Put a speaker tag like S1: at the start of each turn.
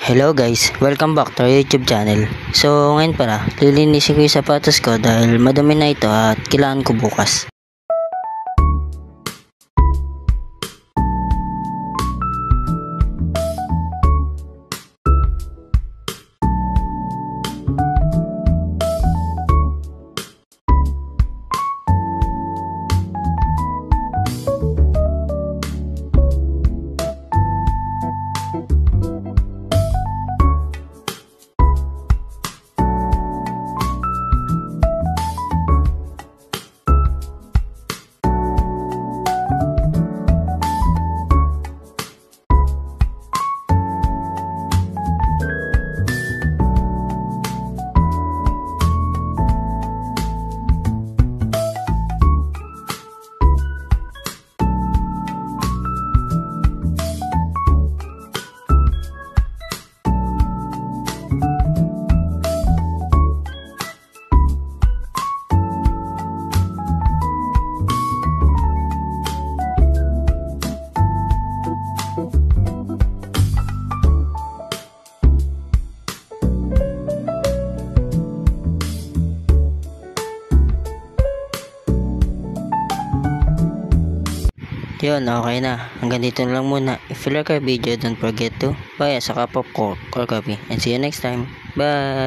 S1: Hello guys, welcome back to our YouTube channel. So ngayon pala, lilinisin ko yung sapatos ko dahil madumi na ito at kailangan ko bukas. Yun, okay na. Hanggang dito na lang muna. If you like our video, don't forget to buy us a cup of coffee and see you next time. Bye!